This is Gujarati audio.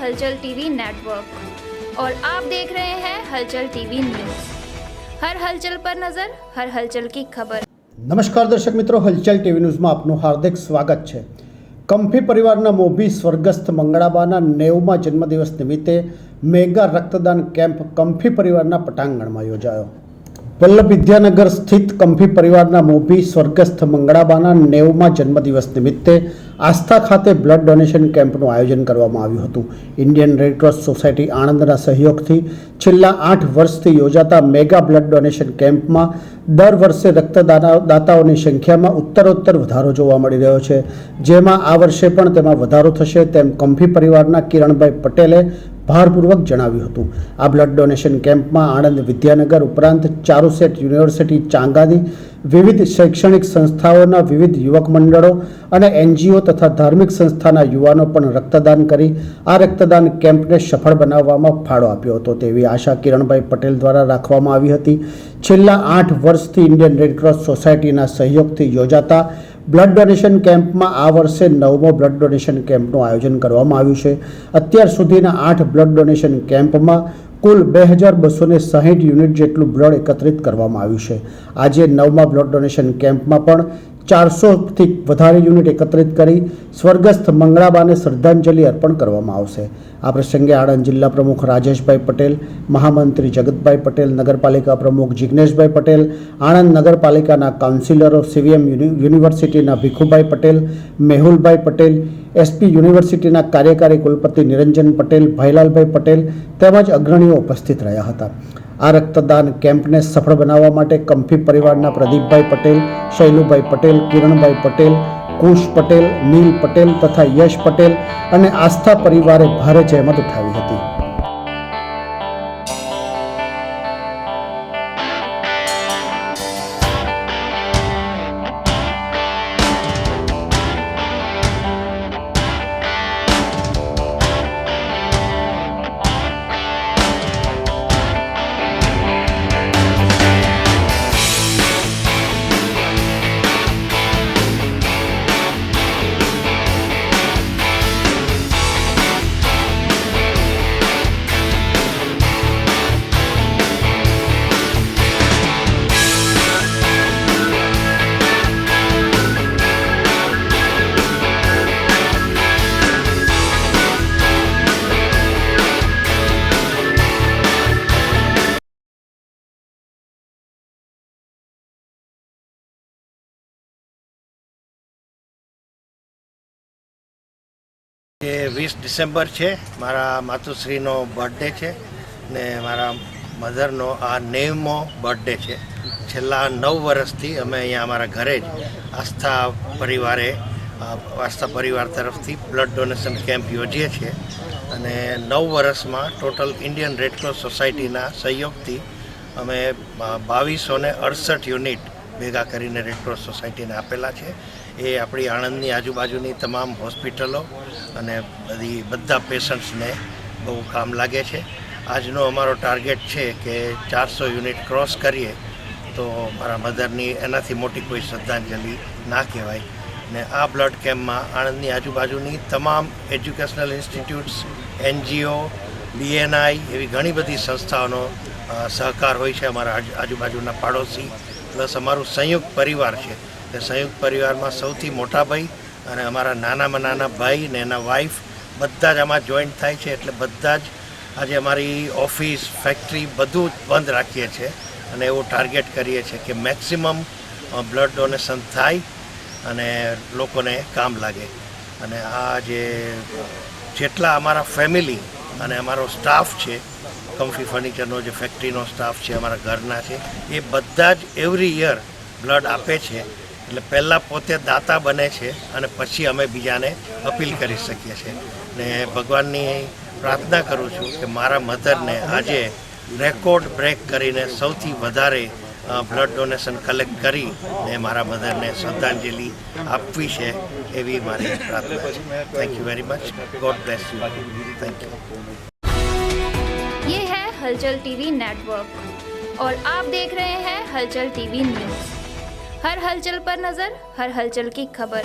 हलचल टीवी नेटवर्क और आप देख रहे हैं हलचल टीवी न्यूज़। हर हलचल पर नजर, हर हलचल की खबर। नमस्कार दर्शक मित्रों, हलचल टीवी न्यूज़માં આપનું હાર્દિક સ્વાગત છે। કંફી પરિવારના મોભી સ્વર્ગસ્થ મંગળાબાના 90મા જન્મદિવસ નિમિત્તે મેગા રક્તદાન કેમ્પ કંફી પરિવારના પટાંગણમાં યોજાયો। વલ્લભ વિદ્યાનગર સ્થિત કંફી પરિવારના મોભી સ્વર્ગસ્થ મંગળાબાના 90મા જન્મદિવસ નિમિત્તે આસ્થા ખાતે બ્લડ ડોનેશન કેમ્પનું આયોજન કરવામાં આવ્યું હતું। ઇન્ડિયન રેડક્રોસ સોસાયટી આણંદના સહયોગથી છેલ્લા 8 વર્ષથી યોજાતા મેગા બ્લડ ડોનેશન કેમ્પમાં દર વર્ષે રક્તદાતાઓની સંખ્યામાં ઉત્તરોત્તર વધારો જોવા મળી રહ્યો છે, જેમાં આ વર્ષે પણ તેમાં વધારો થશે તેમ કંફી પરિવારના કિરણભાઈ પટેલે ભારપૂર્વક જણાવ્યું હતું। આ બ્લડ ડોનેશન કેમ્પમાં આણંદ વિદ્યાનગર ઉપરાંત ચારુસેટ યુનિવર્સિટી ચાંગાની વિવિધ શૈક્ષણિક સંસ્થાઓના વિવિધ યુવક મંડળો અને એનજીઓ તથા ધાર્મિક સંસ્થાના યુવાનો પણ રક્તદાન કરી આ રક્તદાન કેમ્પને સફળ બનાવવામાં ફાળો આપ્યો હતો તેવી આશા કિરણભાઈ પટેલ દ્વારા રાખવામાં આવી હતી। છેલ્લા 8 વર્ષથી ઇન્ડિયન રેડક્રોસ સોસાયટીના સહયોગથી યોજાતા બ્લડ ડોનેશન કેમ્પમાં આ વર્ષે 9મો બ્લડ ડોનેશન કેમ્પનું આયોજન કરવામાં આવ્યું છે। અત્યાર સુધીના 8 બ્લડ ડોનેશન કેમ્પમાં કુલ 2260 યુનિટ જેટલું બ્લડ એકત્રિત કરવામાં આવ્યું છે। આજે 9મા બ્લડ ડોનેશન કેમ્પમાં પણ 400થી વધારે યુનિટ એકત્રિત કરી સ્વર્ગસ્થ મંગળાબાને શ્રદ્ધાંજલિ અર્પણ કરવામાં આવશે। આ પ્રસંગે આણંદ જિલ્લા પ્રમુખ રાજેશભાઈ પટેલ, મહામંત્રી જગતભાઈ પટેલ, નગરપાલિકા પ્રમુખ જિગ્નેશભાઈ પટેલ, આણંદ નગરપાલિકાના કાઉન્સિલરો, સીવીએમ યુનિવર્સિટીના ભીખુભાઈ પટેલ, મેહુલભાઈ પટેલ, એસપી યુનિવર્સિટીના કાર્યકારી કુલપતિ નિરંજન પટેલ, ભાઈલાલભાઈ પટેલ તેમજ અગ્રણીઓ ઉપસ્થિત રહ્યા હતા। આ રક્તદાન કેમ્પને સફળ બનાવવા માટે કંફી પરિવારના પ્રદીપભાઈ પટેલ, શૈલુભાઈ પટેલ, કિરણભાઈ પટેલ, કુશ પટેલ, નીલ પટેલ તથા યશ પટેલ અને આસ્થા પરિવારે ભારે જહેમત ઉઠાવી હતી। જે 20 ડિસેમ્બર છે, મારા માતુશ્રીનો બર્થડે છે ને મારા મધરનો આ 90મો બર્થડે છે। છેલ્લા 9 વર્ષથી અમે અહીંયા અમારા ઘરે જ આસ્થા પરિવાર તરફથી બ્લડ ડોનેશન કેમ્પ યોજીએ છીએ અને 9 વર્ષમાં ટોટલ ઇન્ડિયન રેડક્રોસ સોસાયટીના સહયોગથી અમે 2268 યુનિટ ભેગા કરીને રેડક્રોસ સોસાયટીને આપેલા છે। એ આપણી આણંદની આજુબાજુની તમામ હોસ્પિટલો અને બધા પેશન્ટ્સને બહુ કામ લાગે છે। આજનો અમારો ટાર્ગેટ છે કે 400 યુનિટ ક્રોસ કરીએ તો મારા મધરની એનાથી મોટી કોઈ શ્રદ્ધાંજલિ ના કહેવાય ને આ બ્લડ કેમ્પમાં આણંદની આજુબાજુની તમામ એજ્યુકેશનલ ઇન્સ્ટિટ્યૂટ્સ, એનજીઓ, બીએનઆઈ એવી ઘણી બધી સંસ્થાઓનો સહકાર હોય છે। અમારા આજુબાજુના પાડોશી પ્લસ અમારું સંયુક્ત પરિવાર છે। તે સંયુક્ત પરિવારમાં સૌથી મોટા ભાઈ અને અમારા નાનામાં નાના ભાઈ ને એના વાઈફ બધા જ આમાં જોઈન્ટ થાય છે, એટલે બધા જ આજે અમારી ઓફિસ, ફેક્ટરી બધું જ બંધ રાખીએ છીએ અને એવું ટાર્ગેટ કરીએ છીએ કે મેક્સિમમ બ્લડ ડોનેશન થાય અને લોકોને કામ લાગે। અને આ જેટલા અમારા ફેમિલી અને અમારો સ્ટાફ છે, કંફી ફર્નિચરનો જે ફેક્ટરીનો સ્ટાફ છે, અમારા ઘરના છે, એ બધા જ એવરી યર બ્લડ આપે છે। એટલે પહેલાં પોતે દાતા બને છે અને પછી અમે બીજાને અપીલ કરી શકીએ છીએ ને ભગવાનની પ્રાર્થના કરું છું કે મારા મધરને આજે રેકોર્ડ બ્રેક કરીને સૌથી વધારે બ્લડ ડોનેશન કલેક્ટ કરી ને મારા મધરને શ્રદ્ધાંજલિ આપવી છે એવી મારી પ્રાર્થના છે। Thank you very much. God bless you. Thank you. ये है हलचल टीवी नेटवर्क और आप देख रहे हैं हलचल टीवी न्यूज़। हर हलचल पर नजर, हर हलचल की खबर।